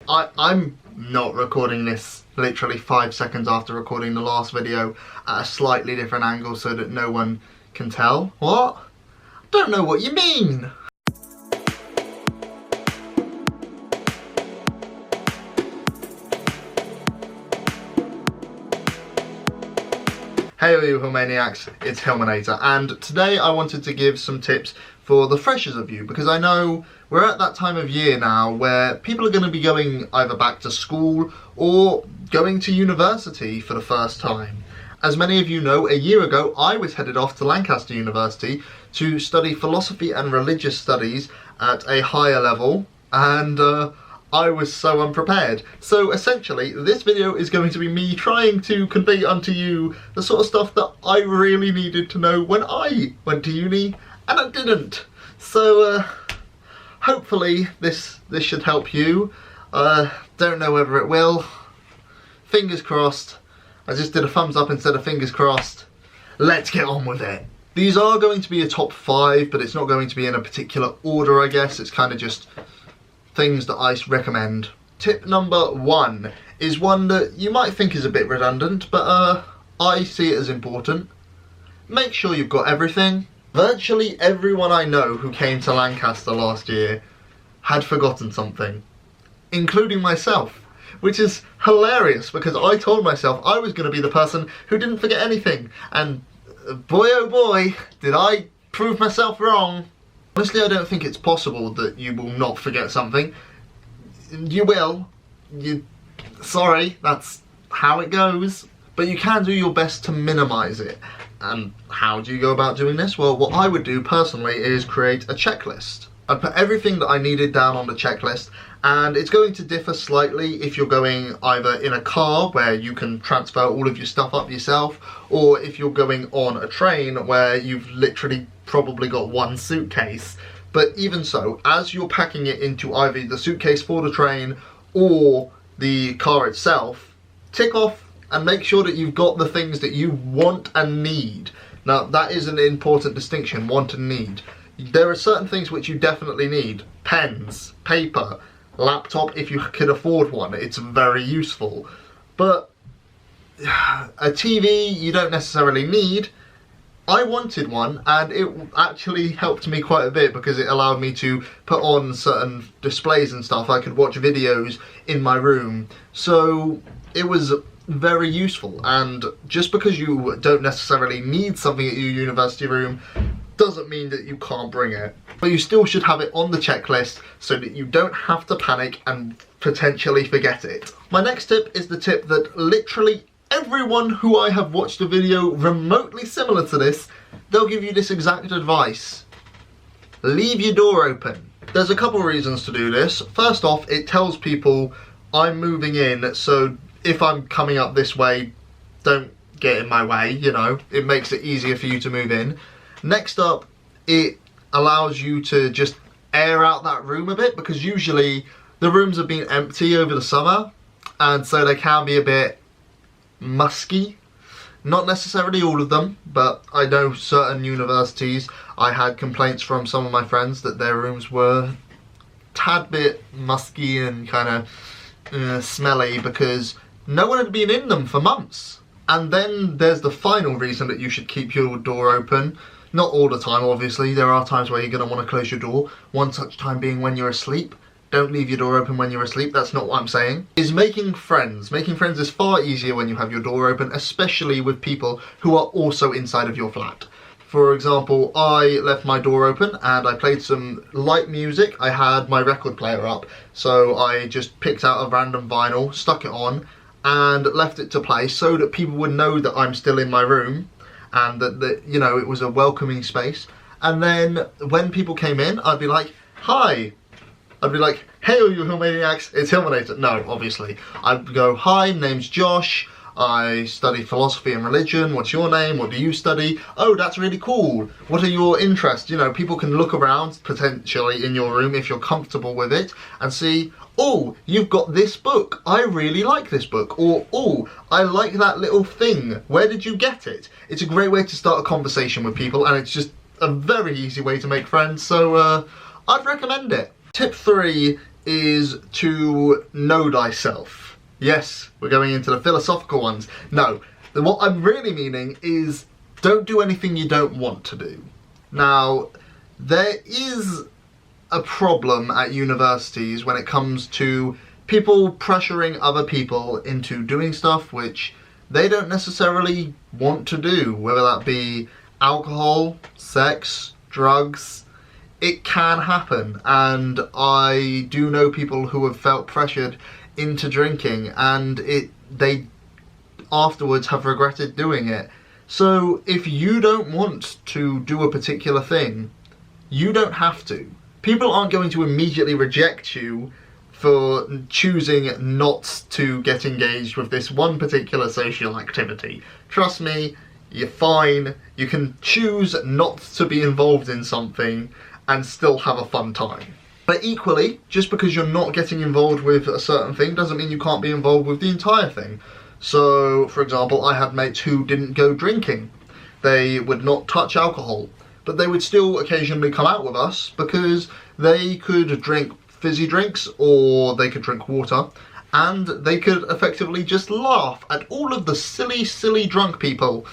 I'm not recording this literally 5 seconds after recording the last video at a slightly different angle so that no one can tell. What? I don't know what you mean. Hey all you Hillmaniacs, it's Hillmanator, and today I wanted to give some tips for the freshers of you, because I know we're at that time of year now where people are going to be going either back to school or going to university for the first time. As many of you know, a year ago I was headed off to Lancaster University to study philosophy and religious studies at a higher level, and I was so unprepared. So essentially, this video is going to be me trying to convey unto you the sort of stuff that I really needed to know when I went to uni, and I didn't. So hopefully this should help you. Don't know whether it will. Fingers crossed. I just did a thumbs up instead of fingers crossed. Let's get on with it. These are going to be a top 5, but it's not going to be in a particular order, I guess. It's kind of just things that I recommend. Tip number 1 is one that you might think is a bit redundant, but I see it as important. Make sure you've got everything. Virtually everyone I know who came to Lancaster last year had forgotten something, including myself, which is hilarious because I told myself I was going to be the person who didn't forget anything, and boy oh boy, did I prove myself wrong. Honestly, I don't think it's possible that you will not forget something. You will. Sorry, that's how it goes. But you can do your best to minimise it. And how do you go about doing this? Well, what I would do personally is create a checklist. I'd put everything that I needed down on the checklist, and it's going to differ slightly if you're going either in a car where you can transfer all of your stuff up yourself, or if you're going on a train where you've literally probably got one suitcase. But even so, as you're packing it into either the suitcase for the train or the car itself, tick off and make sure that you've got the things that you want and need. Now, that is an important distinction, want and need. There are certain things which you definitely need. Pens, paper, laptop if you can afford one, it's very useful. But a TV you don't necessarily need. I wanted one, and it actually helped me quite a bit because it allowed me to put on certain displays and stuff. I could watch videos in my room, so it was very useful. And just because you don't necessarily need something at your university room doesn't mean that you can't bring it. But you still should have it on the checklist so that you don't have to panic and potentially forget it. My next tip is the tip that literally everyone who I have watched a video remotely similar to this, they'll give you this exact advice. Leave your door open. There's a couple reasons to do this. First off, it tells people I'm moving in, so if I'm coming up this way, don't get in my way, you know. It makes it easier for you to move in. Next up, it allows you to just air out that room a bit, because usually the rooms have been empty over the summer, and so they can be a bit musky. Not necessarily all of them, but I know certain universities, I had complaints from some of my friends that their rooms were a tad bit musky and kind of smelly because no one had been in them for months. And then there's the final reason that you should keep your door open. Not all the time, obviously. There are times where you're going to want to close your door. One such time being when you're asleep. Don't leave your door open when you're asleep, that's not what I'm saying. Is making friends. Making friends is far easier when you have your door open, especially with people who are also inside of your flat. For example, I left my door open and I played some light music. I had my record player up, so I just picked out a random vinyl, stuck it on, and left it to play so that people would know that I'm still in my room and that you know, it was a welcoming space. And then when people came in, I'd be like, hi. I'd be like, hey all you Hillmaniacs, it's Hillmanator. No, obviously. I'd go, hi, name's Josh, I study philosophy and religion, what's your name, what do you study? Oh, that's really cool. What are your interests? You know, people can look around, potentially, in your room if you're comfortable with it, and see, oh, you've got this book, I really like this book. Or, oh, I like that little thing, where did you get it? It's a great way to start a conversation with people, and it's just a very easy way to make friends, so I'd recommend it. Tip 3 is to know thyself. Yes, we're going into the philosophical ones. No, what I'm really meaning is don't do anything you don't want to do. Now, there is a problem at universities when it comes to people pressuring other people into doing stuff which they don't necessarily want to do, whether that be alcohol, sex, drugs. It can happen, and I do know people who have felt pressured into drinking and they afterwards have regretted doing it. So if you don't want to do a particular thing, you don't have to. People aren't going to immediately reject you for choosing not to get engaged with this one particular social activity. Trust me, you're fine. You can choose not to be involved in something and still have a fun time. But equally, just because you're not getting involved with a certain thing doesn't mean you can't be involved with the entire thing. So, for example, I had mates who didn't go drinking. They would not touch alcohol, but they would still occasionally come out with us because they could drink fizzy drinks or they could drink water, and they could effectively just laugh at all of the silly drunk people.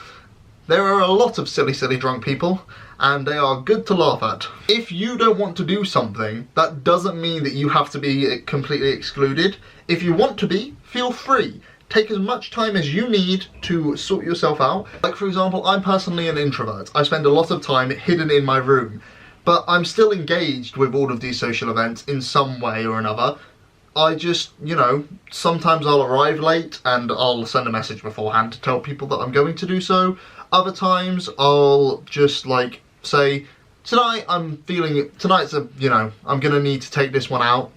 There are a lot of silly drunk people, and they are good to laugh at. If you don't want to do something, that doesn't mean that you have to be completely excluded. If you want to be, feel free. Take as much time as you need to sort yourself out. Like, for example, I'm personally an introvert. I spend a lot of time hidden in my room, but I'm still engaged with all of these social events in some way or another. I just, you know, sometimes I'll arrive late and I'll send a message beforehand to tell people that I'm going to do so. Other times I'll just like say, tonight I'm feeling it, tonight's a, you know, I'm gonna need to take this one out.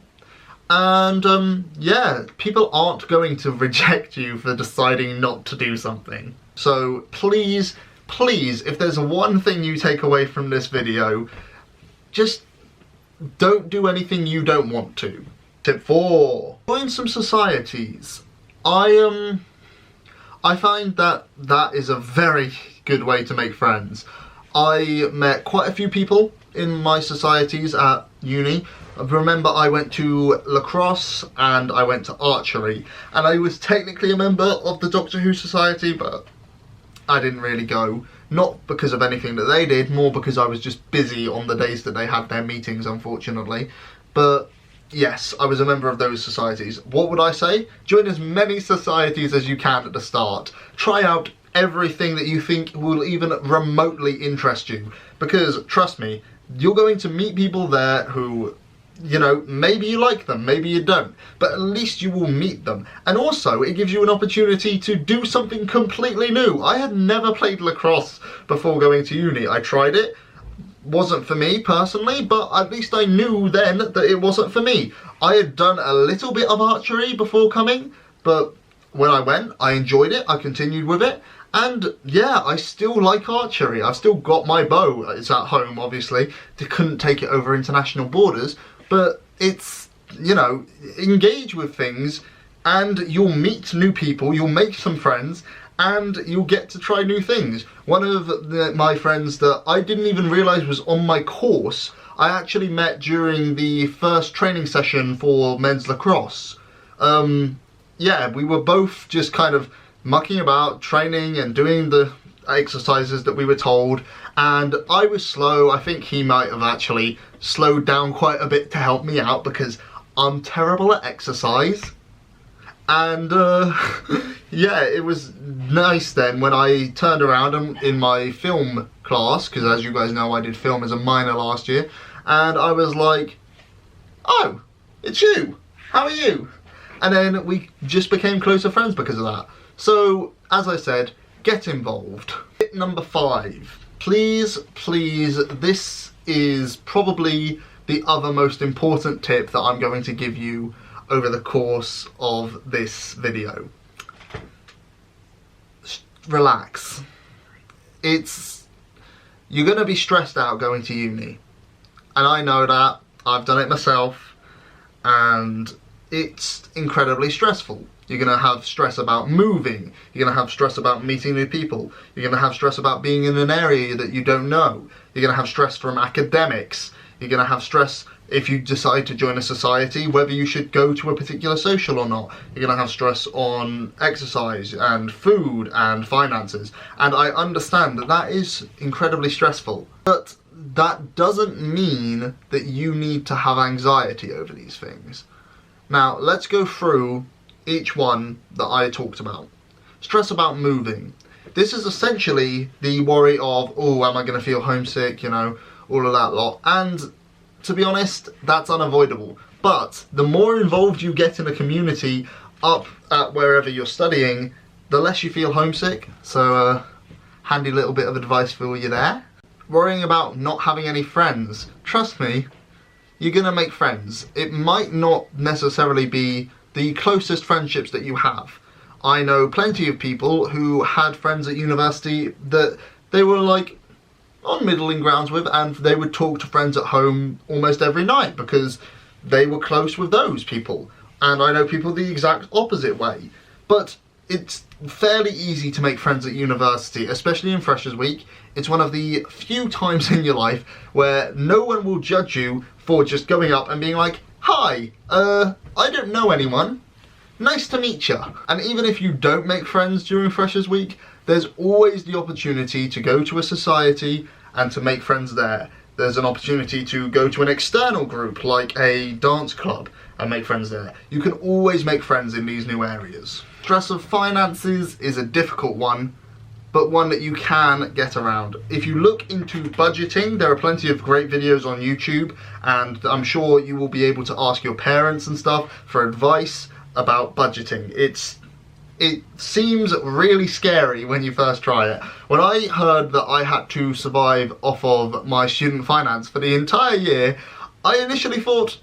And yeah, people aren't going to reject you for deciding not to do something. So please, if there's one thing you take away from this video, just don't do anything you don't want to. Tip 4. Join some societies. I find that is a very good way to make friends. I met quite a few people in my societies at uni. Remember, I went to lacrosse and I went to archery, and I was technically a member of the Doctor Who Society, but I didn't really go. Not because of anything that they did, more because I was just busy on the days that they had their meetings, unfortunately. But yes, I was a member of those societies. What would I say? Join as many societies as you can at the start. Try out everything that you think will even remotely interest you, because trust me, you're going to meet people there who, you know, maybe you like them, maybe you don't, but at least you will meet them. And also, it gives you an opportunity to do something completely new. I had never played lacrosse before going to uni. I tried it, wasn't for me personally, but at least I knew then that it wasn't for me. I had done a little bit of archery before coming, but when I went, I enjoyed it, I continued with it, and yeah, I still like archery. I've still got my bow. It's at home, obviously. They couldn't take it over international borders, but it's, you know, engage with things and you'll meet new people, you'll make some friends, and you'll get to try new things. One of my friends that I didn't even realise was on my course, I actually met during the first training session for men's lacrosse. Yeah, we were both just kind of mucking about, training and doing the exercises that we were told, and I was slow. I think he might have actually slowed down quite a bit to help me out because I'm terrible at exercise. And yeah, it was nice then when I turned around in my film class, because as you guys know, I did film as a minor last year, and I was like, oh, it's you, how are you? And then we just became closer friends because of that. So, as I said, get involved. Tip number 5. Please, this is probably the other most important tip that I'm going to give you over the course of this video. Relax. You're going to be stressed out going to uni. And I know that. I've done it myself. And it's incredibly stressful. You're going to have stress about moving. You're going to have stress about meeting new people. You're going to have stress about being in an area that you don't know. You're going to have stress from academics. You're going to have stress if you decide to join a society, whether you should go to a particular social or not. You're going to have stress on exercise and food and finances. And I understand that that is incredibly stressful. But that doesn't mean that you need to have anxiety over these things. Now, let's go through each one that I talked about. Stress about moving. This is essentially the worry of, oh, am I going to feel homesick, you know, all of that lot. And to be honest, that's unavoidable. But the more involved you get in a community up at wherever you're studying, the less you feel homesick. So, handy little bit of advice for you there. Worrying about not having any friends. Trust me, you're gonna make friends. It might not necessarily be the closest friendships that you have. I know plenty of people who had friends at university that they were like on middling grounds with, and they would talk to friends at home almost every night because they were close with those people. And I know people the exact opposite way. But it's fairly easy to make friends at university, especially in Freshers Week. It's one of the few times in your life where no one will judge you for just going up and being like, hi, I don't know anyone. Nice to meet you. And even if you don't make friends during Freshers Week, there's always the opportunity to go to a society and to make friends there. There's an opportunity to go to an external group like a dance club and make friends there. You can always make friends in these new areas. Stress of finances is a difficult one, but one that you can get around. If you look into budgeting, there are plenty of great videos on YouTube, and I'm sure you will be able to ask your parents and stuff for advice about budgeting. It seems really scary when you first try it. When I heard that I had to survive off of my student finance for the entire year, I initially thought,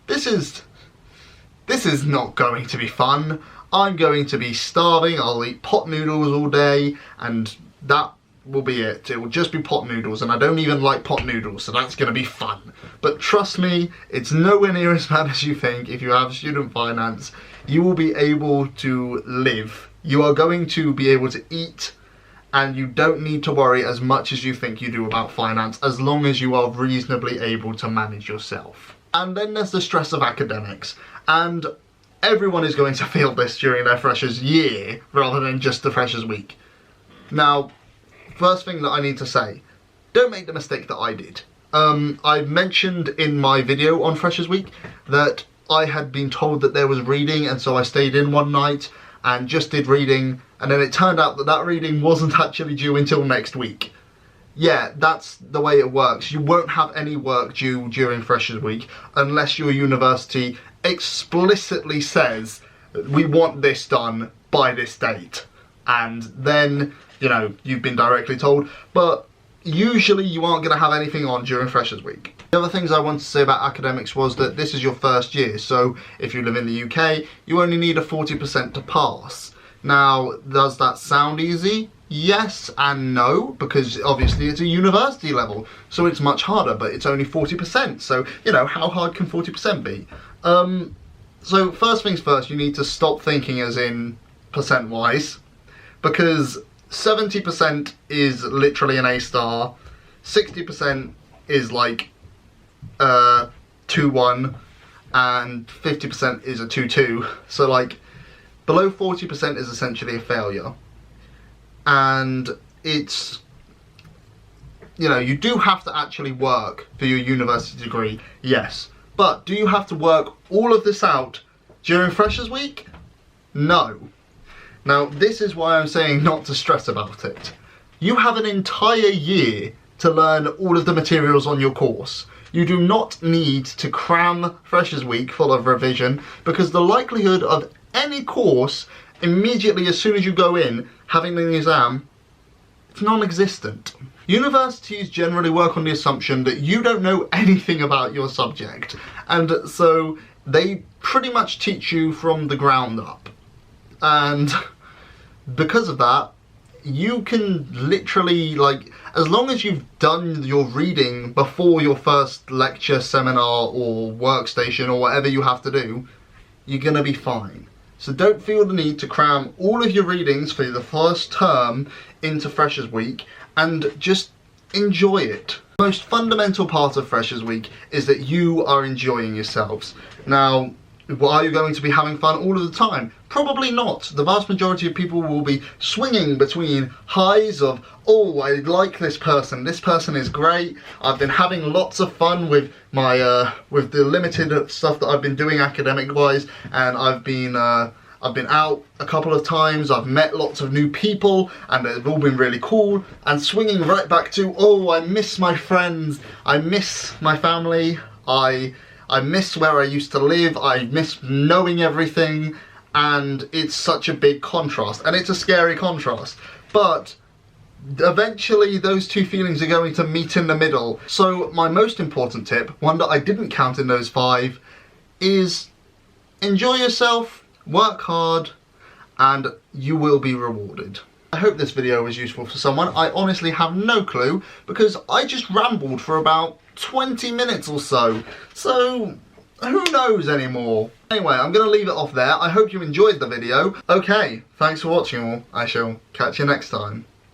this is not going to be fun. I'm going to be starving, I'll eat pot noodles all day, and that will be it. It will just be pot noodles, and I don't even like pot noodles, so that's going to be fun. But trust me, it's nowhere near as bad as you think. If you have student finance, you will be able to live. You are going to be able to eat, and you don't need to worry as much as you think you do about finance, as long as you are reasonably able to manage yourself. And then there's the stress of academics, and everyone is going to feel this during their freshers year rather than just the freshers week. Now, first thing that I need to say, don't make the mistake that I did. I mentioned in my video on Freshers Week that I had been told that there was reading, and so I stayed in one night and just did reading, and then it turned out that that reading wasn't actually due until next week. Yeah, that's the way it works. You won't have any work due during Freshers Week unless your university explicitly says, we want this done by this date. And then, you know, you've been directly told, but usually you aren't going to have anything on during Freshers Week. The other things I wanted to say about academics was that this is your first year, so if you live in the UK, you only need a 40% to pass. Now, does that sound easy? Yes and no, because obviously it's a university level, so it's much harder, but it's only 40%, so, you know, how hard can 40% be? So first things first, you need to stop thinking as in percent-wise, because 70% is literally an A star, 60% is like 2-1, and 50% is a 2-2, so like below 40% is essentially a failure. And it's, you know, you do have to actually work for your university degree, yes. But do you have to work all of this out during Freshers Week? No. Now, this is why I'm saying not to stress about it. You have an entire year to learn all of the materials on your course. You do not need to cram Freshers Week full of revision, because the likelihood of any course immediately as soon as you go in having an exam, it's non-existent. Universities generally work on the assumption that you don't know anything about your subject, and so they pretty much teach you from the ground up. And because of that, you can literally, like, as long as you've done your reading before your first lecture, seminar, or workstation, or whatever you have to do, you're gonna be fine. So don't feel the need to cram all of your readings for the first term into Freshers Week, and just enjoy it. Most fundamental part of Freshers Week is that you are enjoying yourselves. Now, are you going to be having fun all of the time? Probably not. The vast majority of people will be swinging between highs of, oh, I like this person is great, I've been having lots of fun with my with the limited stuff that I've been doing academic wise, and I've been out a couple of times, I've met lots of new people, and they've all been really cool, and swinging right back to, oh, I miss my friends, I miss my family, I miss where I used to live, I miss knowing everything, and it's such a big contrast, and it's a scary contrast. But eventually those two feelings are going to meet in the middle. So my most important tip, one that I didn't count in those 5, is enjoy yourself, work hard, and you will be rewarded. I hope this video was useful for someone. I honestly have no clue, because I just rambled for about 20 minutes or so. So, who knows anymore? Anyway, I'm going to leave it off there. I hope you enjoyed the video. Okay, thanks for watching all. I shall catch you next time.